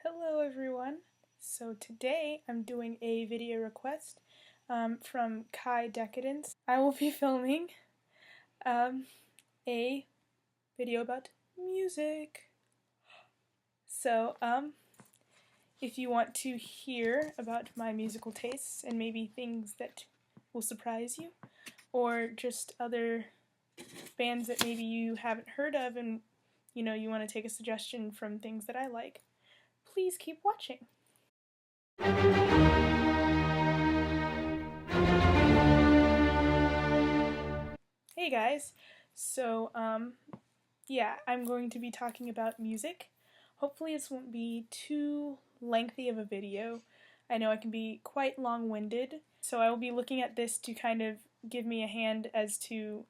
Hello everyone! So today I'm doing a video request from Kai Decadence. I will be filming a video about music. So if you want to hear about my musical tastes and maybe things that will surprise you, or just other bands that maybe you haven't heard of and you want to take a suggestion from things that I like, please keep watching. Hey guys, so yeah, I'm going to be talking about music. Hopefully this won't be too lengthy of a video. I know I can be quite long-winded, so I will be looking at this to kind of give me a hand as to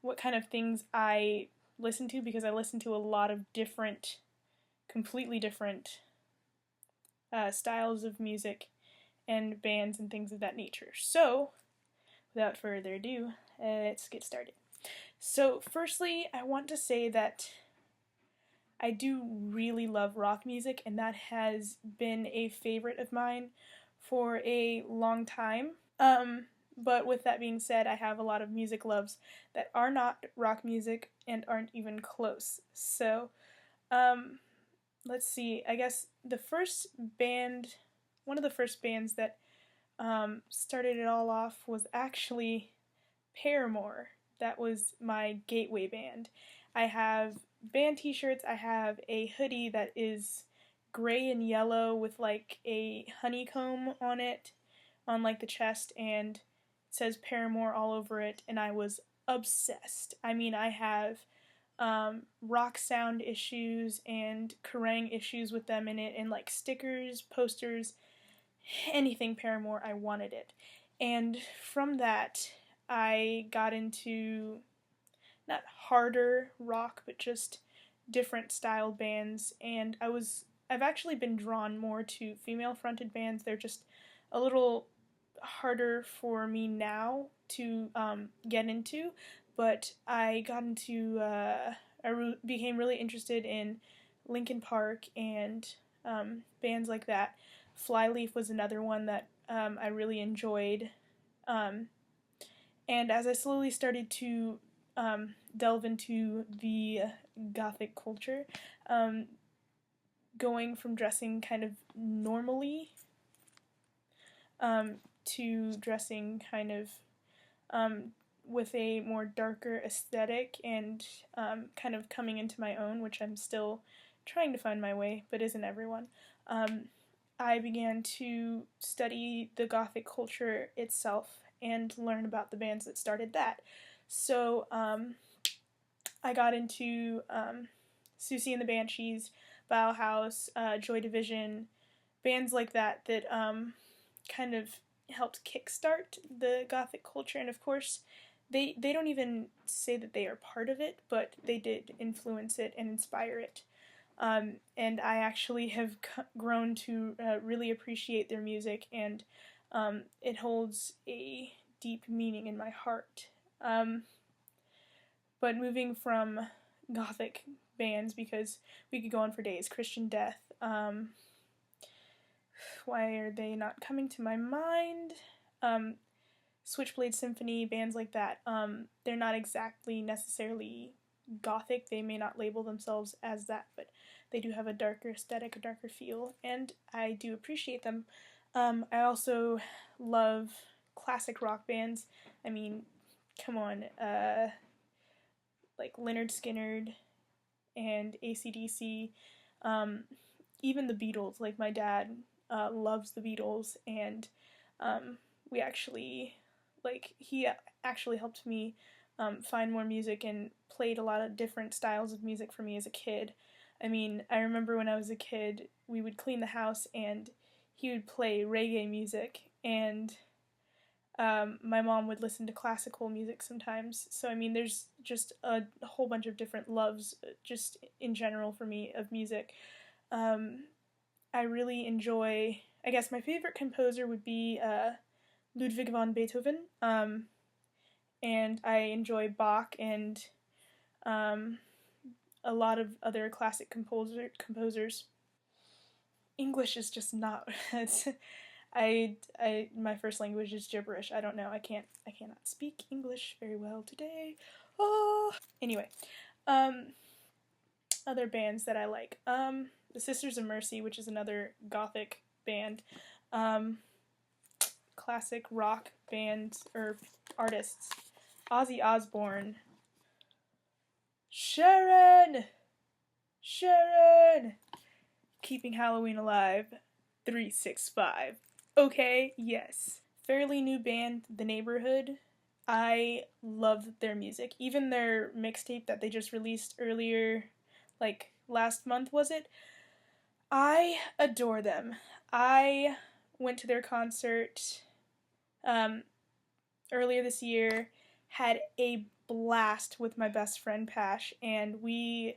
what kind of things I listen to, because I listen to a lot of different, completely different styles of music and bands and things of that nature. So, without further ado, let's get started. So, firstly, I want to say that I do really love rock music, and that has been a favorite of mine for a long time. But with that being said, I have a lot of music loves that are not rock music and aren't even close. So, let's see, I guess the first band, one of the first bands that started it all off was actually Paramore. That was my gateway band. I have band t-shirts, I have a hoodie that is gray and yellow with like a honeycomb on it, on like the chest, and it says Paramore all over it, and I was obsessed. I mean, I have rock sound issues and Kerrang issues with them in it, and like stickers, posters, anything Paramore, I wanted it. And from that, I got into not harder rock, but just different style bands, and I've actually been drawn more to female fronted bands. They're just a little harder for me now to get into, but I got into became really interested in Linkin Park and bands like that. Flyleaf was another one that I really enjoyed. And as I slowly started to delve into the gothic culture, going from dressing kind of normally to dressing kind of with a more darker aesthetic and kind of coming into my own, which I'm still trying to find my way, but isn't everyone. I began to study the gothic culture itself and learn about the bands that started that. So I got into Susie and the Banshees, Bauhaus, Joy Division, bands like that that kind of helped kickstart the gothic culture. And of course, they don't even say that they are part of it, but they did influence it and inspire it. And I actually have grown to really appreciate their music, and it holds a deep meaning in my heart. But moving from gothic bands, because we could go on for days, Christian Death, why are they not coming to my mind? Switchblade Symphony, bands like that, they're not exactly necessarily gothic. They may not label themselves as that, but they do have a darker aesthetic, a darker feel, and I do appreciate them. I also love classic rock bands. I mean, come on, like Lynyrd Skynyrd and AC/DC, even the Beatles. Like, my dad loves the Beatles, and we actually, he actually helped me find more music and played a lot of different styles of music for me as a kid. I mean, I remember when I was a kid, we would clean the house and he would play reggae music, and my mom would listen to classical music sometimes. So, I mean, there's just a whole bunch of different loves, just in general for me, of music. I really enjoy, I guess my favorite composer would be Ludwig van Beethoven, and I enjoy Bach and a lot of other classic composers. English is just not. It's, my first language is gibberish. I don't know. I cannot speak English very well today. Oh. Anyway, um, other bands that I like. The Sisters of Mercy, which is another gothic band. Classic rock band or artists. Ozzy Osbourne. Sharon! Sharon! Keeping Halloween Alive 365. Okay, yes. Fairly new band, The Neighborhood. I love their music. Even their mixtape that they just released earlier, like last month, was it? I adore them. I went to their concert earlier this year, had a blast with my best friend Pash, and we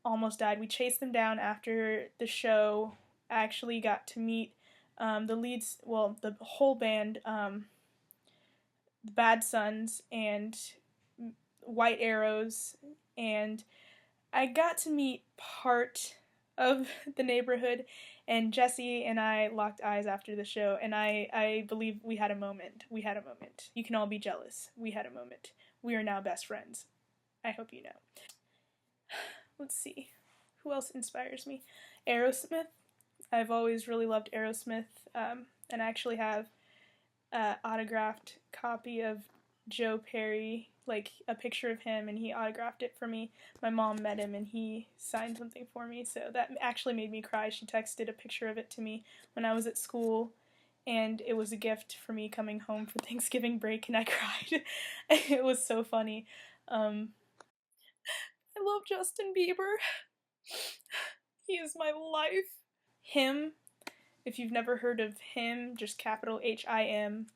almost died. We chased them down after the show. I actually got to meet the leads, well, the whole band, the Bad Sons and White Arrows, and I got to meet part of the neighborhood, and Jesse and I locked eyes after the show, and I believe we had a moment. We had a moment. You can all be jealous. We had a moment. We are now best friends. I hope you know. Let's see. Who else inspires me? Aerosmith. I've always really loved Aerosmith, and I actually have an autographed copy of Joe Perry, like a picture of him, and he autographed it for me. My mom met him and he signed something for me, so that actually made me cry. She texted a picture of it to me when I was at school, and it was a gift for me coming home for Thanksgiving break, and I cried. It was so funny. I love Justin Bieber. He is my life. Him, if you've never heard of him, just capital HIM.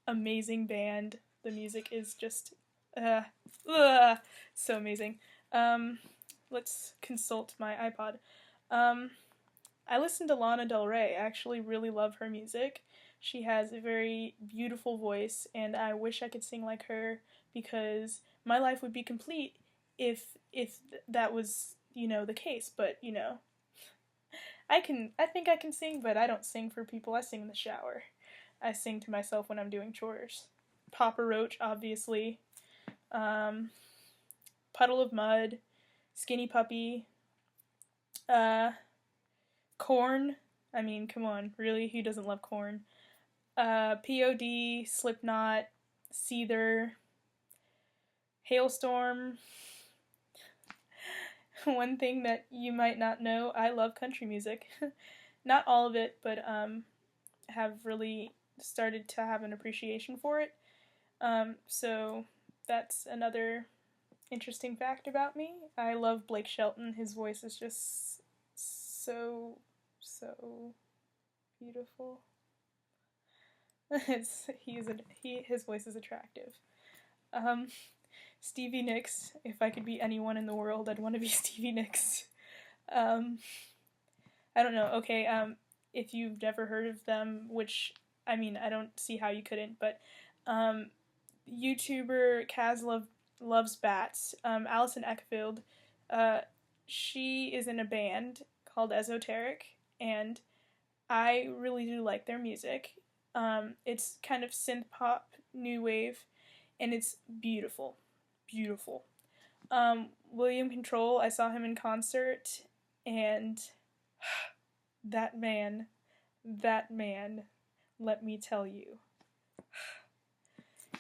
Amazing band. The music is just so amazing. Let's consult my iPod. I listen to Lana Del Rey. I actually really love her music. She has a very beautiful voice, and I wish I could sing like her, because my life would be complete if that was, the case. But, I think I can sing, but I don't sing for people. I sing in the shower. I sing to myself when I'm doing chores. Papa Roach, obviously. Puddle of Mud. Skinny Puppy. Korn. I mean, come on, really? Who doesn't love Korn? POD, Slipknot, Seether, Hailstorm. One thing that you might not know, I love country music. Not all of it, but have really started to have an appreciation for it. So that's another interesting fact about me. I love Blake Shelton. His voice is just so beautiful. His voice is attractive. Stevie Nicks. If I could be anyone in the world, I'd want to be Stevie Nicks. I don't know. Okay, if you've never heard of them, which, I mean, I don't see how you couldn't, but YouTuber Kaz Loves Bats, Alison Eckfield, she is in a band called Esoteric, and I really do like their music. It's kind of synth pop, new wave, and it's beautiful. Beautiful. William Control, I saw him in concert, and that man, let me tell you,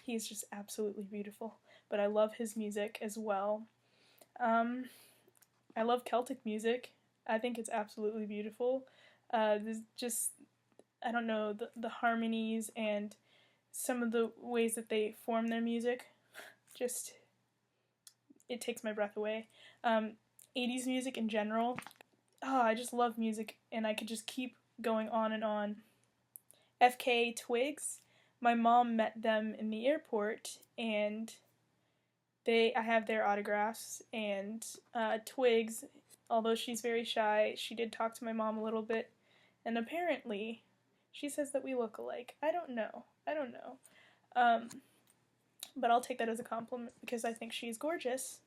he is just absolutely beautiful. But I love his music as well. I love Celtic music. I think it's absolutely beautiful. There's just, I don't know, the harmonies and some of the ways that they form their music, just, it takes my breath away. 80s music in general. Oh, I just love music, and I could just keep going on and on. FK Twigs. My mom met them in the airport, and I have their autographs, and Twigs, although she's very shy, she did talk to my mom a little bit, and apparently she says that we look alike. I don't know. But I'll take that as a compliment because I think she's gorgeous.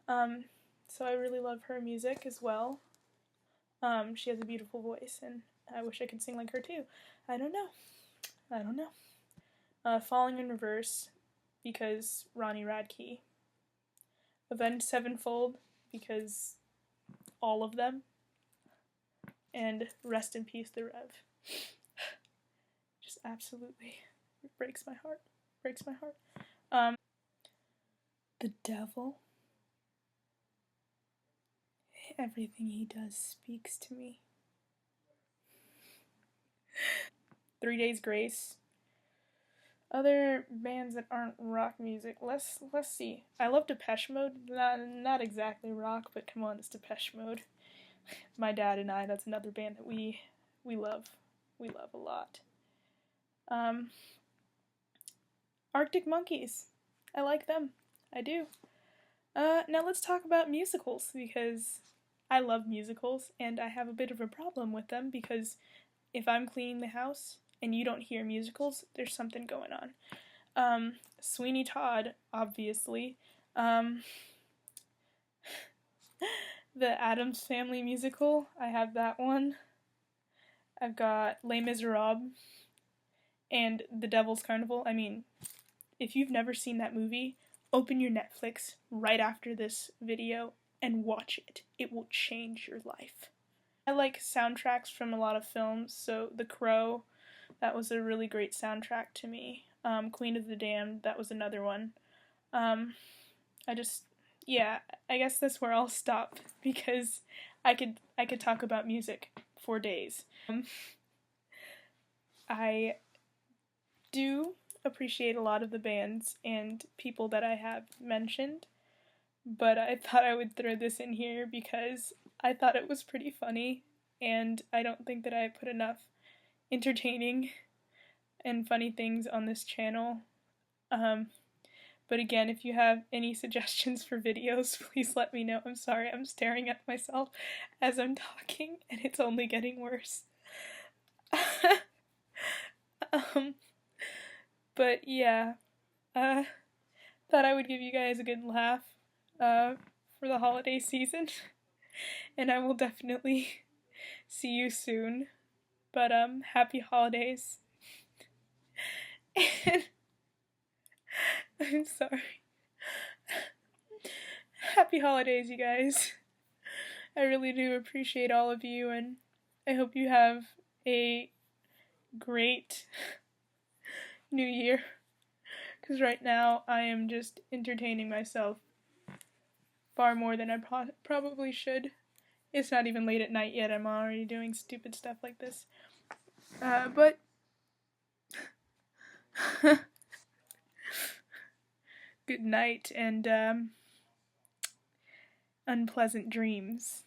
So I really love her music as well. She has a beautiful voice, and I wish I could sing like her too. I don't know. Falling in Reverse, because Ronnie Radke. Avenged Sevenfold, because all of them. And Rest in Peace, the Rev. Just absolutely breaks my heart. The devil. Everything he does speaks to me. 3 Days Grace. Other bands that aren't rock music. Let's see. I love Depeche Mode. Not exactly rock, but come on, it's Depeche Mode. My dad and I. That's another band that we love. We love a lot. Arctic Monkeys. I like them. I do. Now let's talk about musicals, because I love musicals and I have a bit of a problem with them, because if I'm cleaning the house and you don't hear musicals, there's something going on. Sweeney Todd, obviously. The Addams Family musical, I have that one. I've got Les Miserables and The Devil's Carnival. I mean, if you've never seen that movie, open your Netflix right after this video and watch it. It will change your life. I like soundtracks from a lot of films, so The Crow, that was a really great soundtrack to me. Queen of the Damned, that was another one. I guess that's where I'll stop, because I could talk about music for days. I do appreciate a lot of the bands and people that I have mentioned, but I thought I would throw this in here because I thought it was pretty funny, and I don't think that I put enough entertaining and funny things on this channel. But again, if you have any suggestions for videos, please let me know. I'm sorry, I'm staring at myself as I'm talking, and it's only getting worse. But yeah, thought I would give you guys a good laugh for the holiday season, and I will definitely see you soon. But happy holidays. And I'm sorry. Happy holidays, you guys. I really do appreciate all of you, and I hope you have a great new year. Because right now, I am just entertaining myself far more than I probably should. It's not even late at night yet, I'm already doing stupid stuff like this. But good night, and unpleasant dreams.